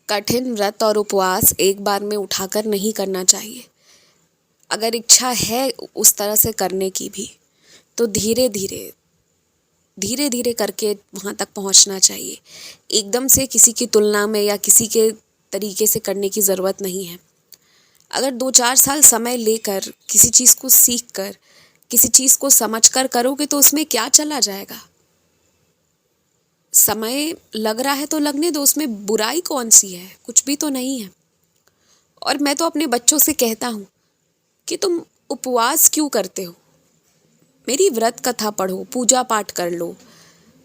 कठिन व्रत और उपवास एक बार में उठाकर नहीं करना चाहिए। अगर इच्छा है उस तरह से करने की भी, तो धीरे धीरे करके वहाँ तक पहुँचना चाहिए। एकदम से किसी की तुलना में या किसी के तरीके से करने की ज़रूरत नहीं है। अगर 2-4 साल समय लेकर किसी चीज़ को सीख कर, किसी चीज़ को समझ कर करोगे तो उसमें क्या चला जाएगा। समय लग रहा है तो लगने दो, उसमें बुराई कौन सी है, कुछ भी तो नहीं है। और मैं तो अपने बच्चों से कहता हूँ कि तुम उपवास क्यों करते हो, मेरी व्रत कथा पढ़ो, पूजा पाठ कर लो,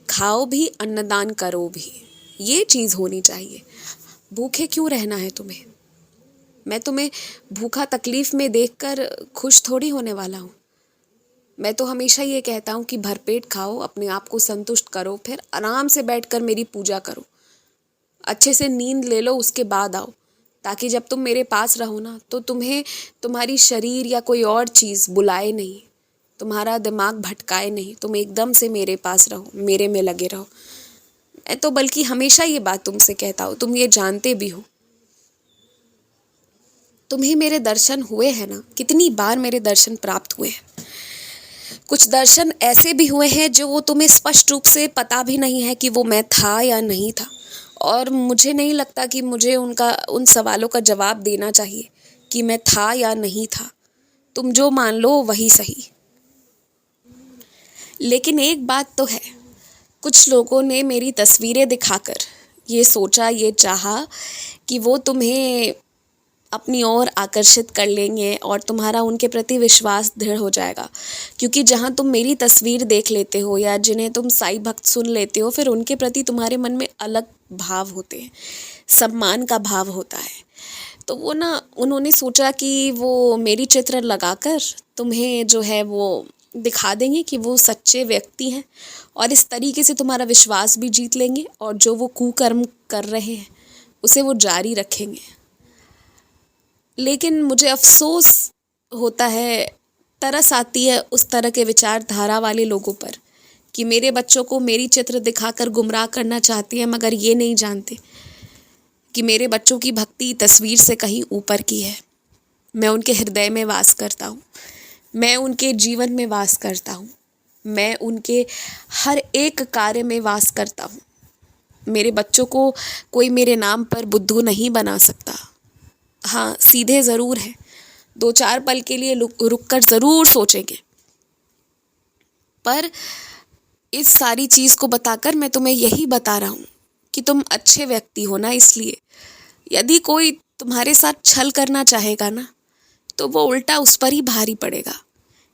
खाओ भी अन्नदान करो भी, ये चीज़ होनी चाहिए। भूखे क्यों रहना है तुम्हें। मैं तुम्हें भूखा तकलीफ़ में देखकर खुश थोड़ी होने वाला हूँ। मैं तो हमेशा ये कहता हूँ कि भरपेट खाओ, अपने आप को संतुष्ट करो, फिर आराम से बैठकर मेरी पूजा करो, अच्छे से नींद ले लो, उसके बाद आओ, ताकि जब तुम मेरे पास रहो ना तो तुम्हें तुम्हारी शरीर या कोई और चीज़ बुलाए नहीं, तुम्हारा दिमाग भटकाए नहीं, तुम एकदम से मेरे पास रहो, मेरे में लगे रहो। मैं तो बल्कि हमेशा ये बात तुमसे कहता हूँ, तुम ये जानते भी हो। तुम्हें मेरे दर्शन हुए हैं ना, कितनी बार मेरे दर्शन प्राप्त हुए हैं। कुछ दर्शन ऐसे भी हुए हैं जो वो तुम्हें स्पष्ट रूप से पता भी नहीं है कि वो मैं था या नहीं था, और मुझे नहीं लगता कि मुझे उन सवालों का जवाब देना चाहिए कि मैं था या नहीं था। तुम जो मान लो वही सही। लेकिन एक बात तो है, कुछ लोगों ने मेरी तस्वीरें दिखाकर ये सोचा, ये चाहा कि वो तुम्हें अपनी ओर आकर्षित कर लेंगे और तुम्हारा उनके प्रति विश्वास दृढ़ हो जाएगा। क्योंकि जहाँ तुम मेरी तस्वीर देख लेते हो या जिन्हें तुम साईं भक्त सुन लेते हो, फिर उनके प्रति तुम्हारे मन में अलग भाव होते हैं, सम्मान का भाव होता है। तो वो ना, उन्होंने सोचा कि वो मेरी चित्र लगाकर तुम्हें जो है वो दिखा देंगे कि वो सच्चे व्यक्ति हैं, और इस तरीके से तुम्हारा विश्वास भी जीत लेंगे, और जो वो कुकर्म कर रहे हैं उसे वो जारी रखेंगे। लेकिन मुझे अफ़सोस होता है, तरस आती है उस तरह के विचारधारा वाले लोगों पर कि मेरे बच्चों को मेरी चित्र दिखाकर गुमराह करना चाहते हैं, मगर ये नहीं जानते कि मेरे बच्चों की भक्ति तस्वीर से कहीं ऊपर की है। मैं उनके हृदय में वास करता हूँ, मैं उनके जीवन में वास करता हूँ, मैं उनके हर एक कार्य में वास करता हूँ। मेरे बच्चों को कोई मेरे नाम पर बुद्धू नहीं बना सकता। हाँ, सीधे ज़रूर हैं, 2-4 पल के लिए रुक कर ज़रूर सोचेंगे, पर इस सारी चीज़ को बताकर मैं तुम्हें यही बता रहा हूँ कि तुम अच्छे व्यक्ति हो ना, इसलिए यदि कोई तुम्हारे साथ छल करना चाहेगा ना, तो वो उल्टा उस पर ही भारी पड़ेगा।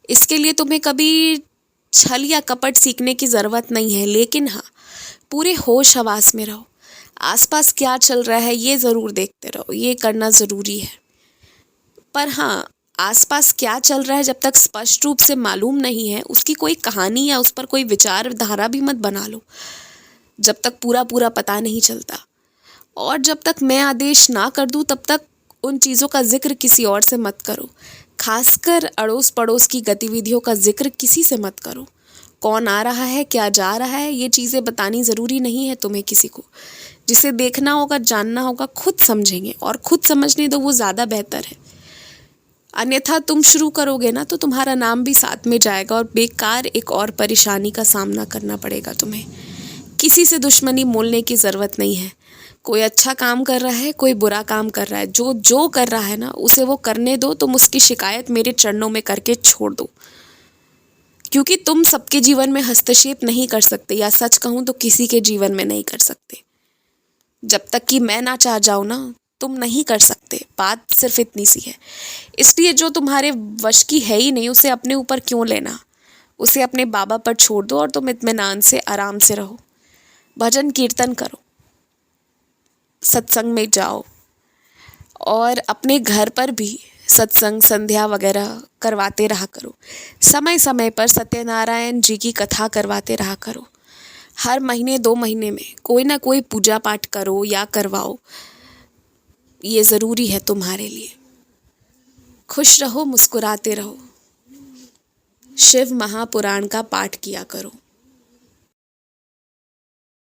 इसके लिए तुम्हें कभी छल या कपट सीखने की ज़रूरत नहीं है। लेकिन हाँ, पूरे होश हवास में रहो, आसपास क्या चल रहा है ये ज़रूर देखते रहो, ये करना ज़रूरी है। पर हाँ, आसपास क्या चल रहा है जब तक स्पष्ट रूप से मालूम नहीं है, उसकी कोई कहानी या उस पर कोई विचारधारा भी मत बना लो, जब तक पूरा पता नहीं चलता। और जब तक मैं आदेश ना कर दूँ तब तक उन चीज़ों का जिक्र किसी और से मत करो। खासकर अड़ोस पड़ोस की गतिविधियों का जिक्र किसी से मत करो। कौन आ रहा है, क्या जा रहा है, ये चीज़ें बतानी ज़रूरी नहीं है तुम्हें किसी को। जिसे देखना होगा, जानना होगा, खुद समझेंगे, और खुद समझने दो, वो ज़्यादा बेहतर है। अन्यथा तुम शुरू करोगे ना तो तुम्हारा नाम भी साथ में जाएगा और बेकार एक और परेशानी का सामना करना पड़ेगा तुम्हें। किसी से दुश्मनी मोलने की ज़रूरत नहीं है। कोई अच्छा काम कर रहा है, कोई बुरा काम कर रहा है, जो कर रहा है ना उसे वो करने दो। तुम उसकी शिकायत मेरे चरणों में करके छोड़ दो, क्योंकि तुम सबके जीवन में हस्तक्षेप नहीं कर सकते, या सच कहूँ तो किसी के जीवन में नहीं कर सकते। जब तक कि मैं ना चाह जाऊँ ना, तुम नहीं कर सकते। बात सिर्फ इतनी सी है। इसलिए जो तुम्हारे वश की है ही नहीं, उसे अपने ऊपर क्यों लेना। उसे अपने बाबा पर छोड़ दो और तुम इत्मीनान से आराम से रहो। भजन कीर्तन करो, सत्संग में जाओ, और अपने घर पर भी सत्संग संध्या वगैरह करवाते रहा करो। समय समय पर सत्यनारायण जी की कथा करवाते रहा करो। हर महीने 2 महीने में कोई ना कोई पूजा पाठ करो या करवाओ, ये ज़रूरी है तुम्हारे लिए। खुश रहो, मुस्कुराते रहो, शिव महापुराण का पाठ किया करो।